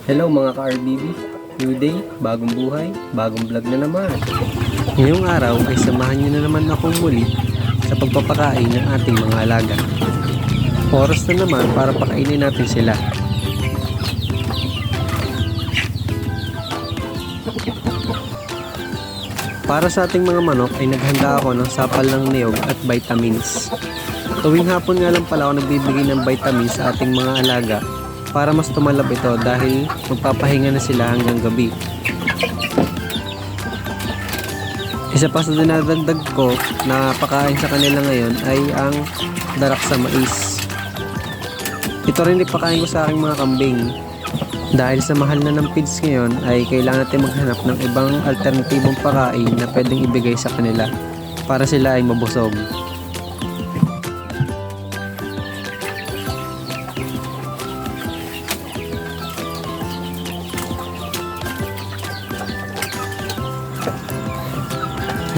Hello mga ka-RBB, new day, bagong buhay, bagong vlog na naman. Ngayong araw ay samahan niyo na naman akong muli sa pagpapakain ng ating mga alaga. Oras na naman para pakainin natin sila. Para sa ating mga manok ay naghanda ako ng sapal ng niyog at vitamins. Tuwing hapon nga lang pala ako nagbibigay ng vitamins sa ating mga alaga para mas tumalab ito dahil magpapahinga na sila hanggang gabi. Isa pa sa dinadagdag ko na pakain sa kanila ngayon ay ang darak sa mais. Ito rin ipakain ko sa aking mga kambing. Dahil sa mahal na ng feeds ngayon ay kailangan natin maghanap ng ibang alternatibong pakain na pwedeng ibigay sa kanila para sila ay mabusog.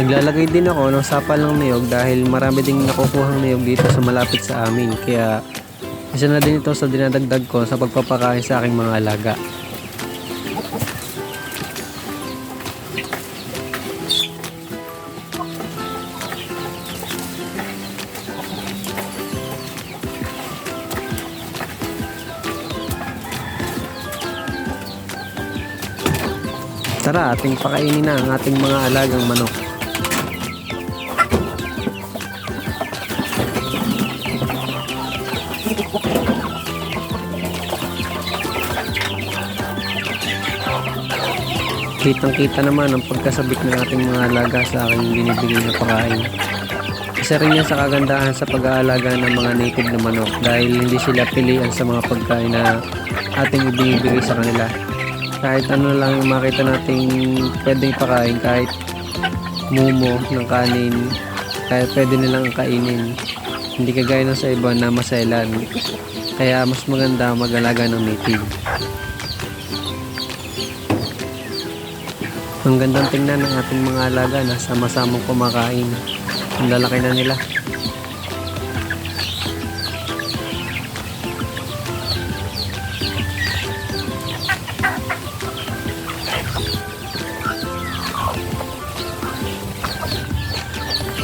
Naglalagay din ako ng sapal ng niyog dahil marami ding nakukuhang niyog dito sa malapit sa amin, kaya isa na din ito sa dinadagdag ko sa pagpapakain sa aking mga alaga. Tara, ating pakainin na ang ating mga alagang manok. Kitang-kita naman ang pagkasabik ng ating mga alaga sa aking binibigay na pagkain. Isa rin yan sa kagandahan sa pag-aalaga ng mga native na manok dahil hindi sila pilian sa mga pagkain na ating ibinibigay sa kanila. Kahit ano lang yung makita nating pwedeng pakain, kahit mumo ng kanin, kahit pwede nilang kainin. Hindi kagaya ng sa iba na masailan. Kaya mas maganda mag-alaga ng native. Ang gandang tingnan ng ating mga alaga na sama-samang kumakain. Ang lalaki na nila.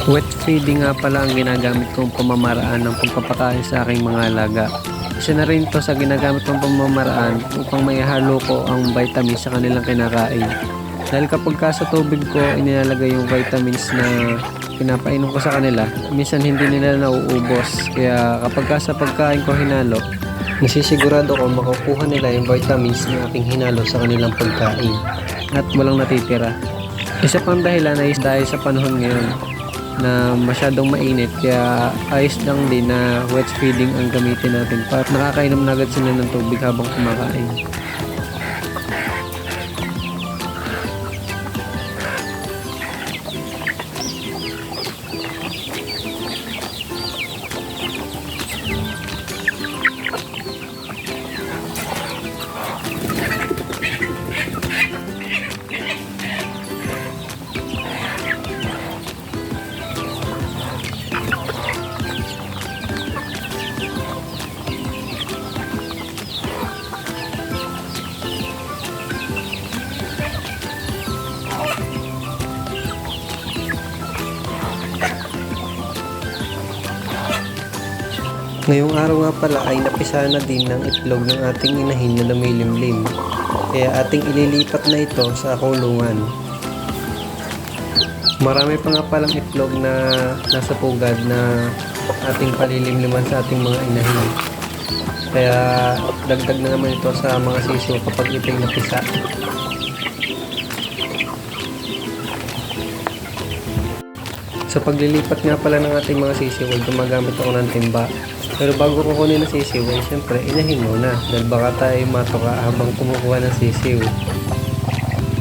Wet feeding nga pala ang ginagamit kong pamamaraan ng pagpapakain sa aking mga alaga. Isa na rin ito sa ginagamit kong pamamaraan upang maihalo ko ang vitamins sa kanilang kinakain. Dahil kapag sa tubig ko inilalagay yung vitamins na pinapainom ko sa kanila, minsan hindi nila nauubos. Kaya kapag sa pagkain ko hinalo, nasisigurado ko makukuha nila yung vitamins na aking hinalo sa kanilang pagkain at walang natitira. Isa pang dahilan ay dahil sa panahon ngayon na masyadong mainit, kaya ayos lang din na wet feeding ang gamitin natin para nakakainom na agad sila ng tubig habang kumakain. Ngayong araw nga pala ay napisa na din ng itlog ng ating inahin na lumilimlim. Kaya ating ililipat na ito sa kulungan. Marami pa nga palang itlog na nasa pugad na ating palilimliman sa ating mga inahin. Kaya dagdag na naman ito sa mga sisiw kapag ito'y napisa. Sa paglilipat nga pala ng ating mga sisiw ay gumagamit ako ng timba. Pero bago kukunin ng sisiw ay siyempre inahin muna dahil baka tayo matuka habang kumukuha ng sisiw.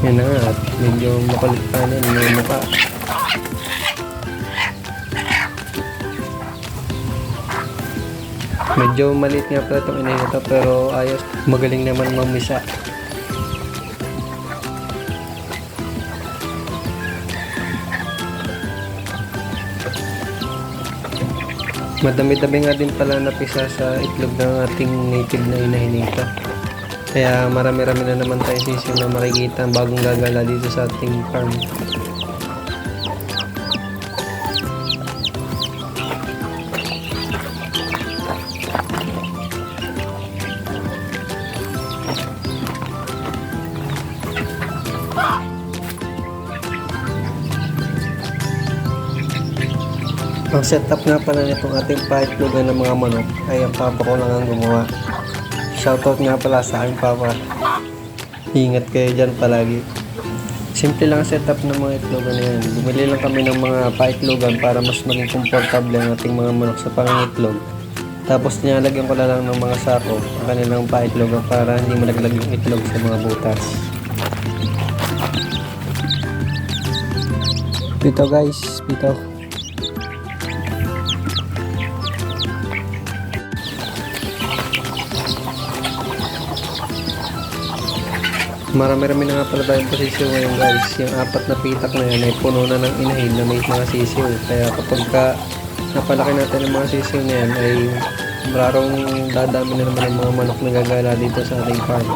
Yan na nga, at medyo makulit pa na yung mukha. Medyo maliit nga pala itong inahin ito pero ayos, magaling naman mamisa. Madami-dami nga din pala napisa sa itlog ng ating native na inahin nito. Kaya marami-rami na naman tayo sisiw na makikita bagong gagala dito sa ating farm. Ang setup nga pala nitong ating paitlogan ng mga manok ay ang papa ko lang ang gumawa. Shoutout nga pala sa aking papa. Ingat kayo dyan palagi. Simple lang ang setup ng mga itlogan na yan. Bumili lang kami ng mga paitlogan para mas maging komportable ang ating mga manok sa pangitlog. Tapos nilalagyan ko na lang ng mga sako ang kanilang paitlogan para hindi malaglag yung itlog sa mga butas. Pito guys, pito. Marami-rami na nga pala tayong posisyon ngayon guys. Yung 4 na pitak na yan ay puno na ng inahin na may mga sisiw. Kaya kapag napalaki natin ang mga sisiw na yan ay mararong dadami na naman ang mga manok na gagala dito sa ating farm.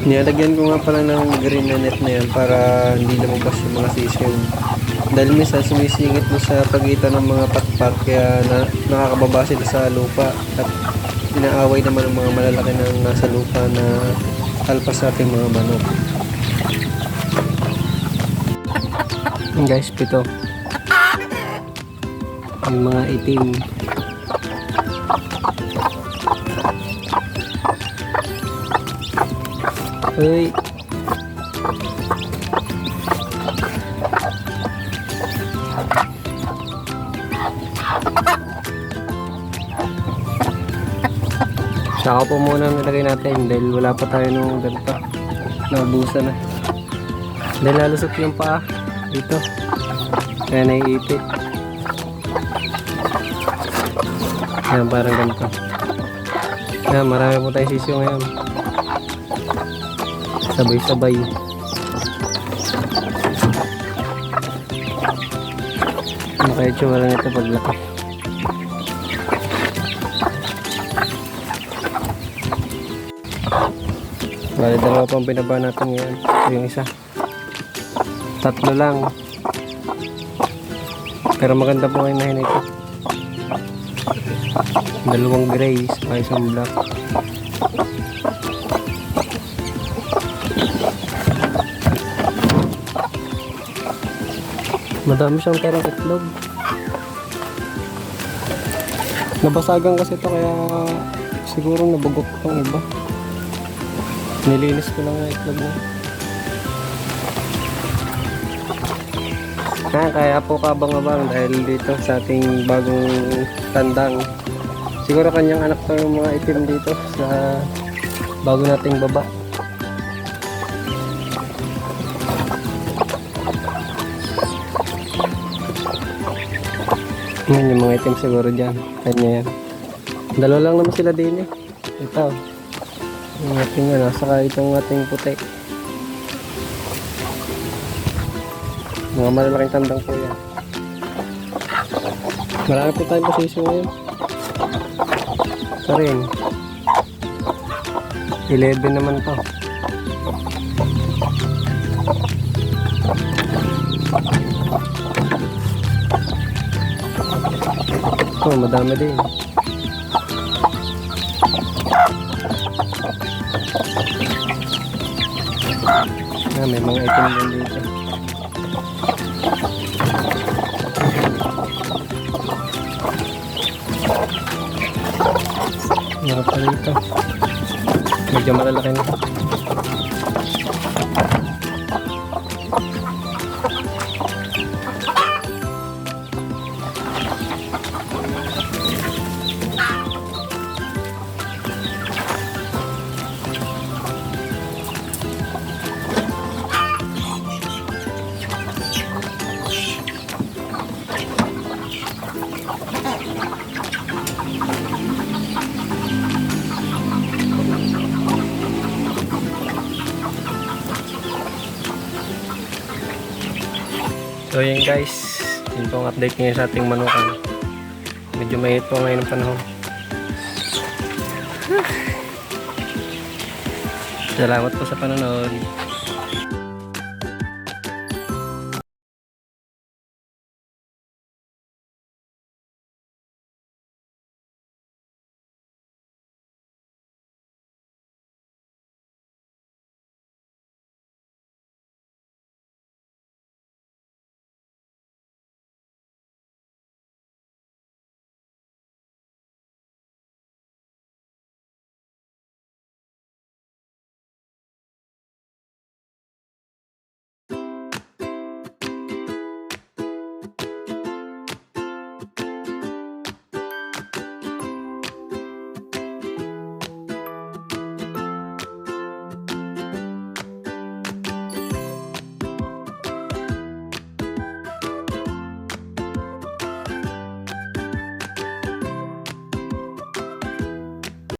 Nilalagyan ko nga pala ng green na net na yan para hindi lumabas yung mga sisiw. Dahil minsan sumisingit mo sa pagitan ng mga patpat kaya nakakababa sila sa lupa at inaaway naman ang mga malalaki na nasa lupa na alpas sa ating mga manok. Guys, pito. Ang mga itim. Uy. Saka po muna nilagay natin dahil wala pa tayo nung ganito. Naubusan na. Dahil lalusot yung paa dito. Kaya naiipit. Ayan, parang ganito. Ayan, marami po tayo sisiyo ngayon. Sabay-sabay. Kaya tsura nito paglaki. Bali, 2 pang binaba natin ngayon. Yung isa. 3 lang. Pero maganda po ngayon na yun ito. 2 gray, saka 1 black. Madami siyang perang itlog. Nabasagan kasi ito kaya siguro nabugok pang iba. Nilinis ko lang ang itlog mo. Kaya po kabang-abang dahil dito sa ating bagong tandang. Siguro kanyang anak to yung mga itim dito sa bago nating baba. Yan yung mga itim siguro dyan. Kanya yan. 2 lang naman sila din eh. Ito. Yung ating ano, saka itong ating puti. Mga malalaking tandang po yan. Marami po tayong posisyon ngayon. Ito rin. 11 naman to. Ito, madami din. May mga item din dito. Meron pa dito. Medyo malalaki na. So yun guys, yun po ang update ngayon sa ating manukan. Medyo mahit po ngayon ang panahon. Salamat po sa panonood.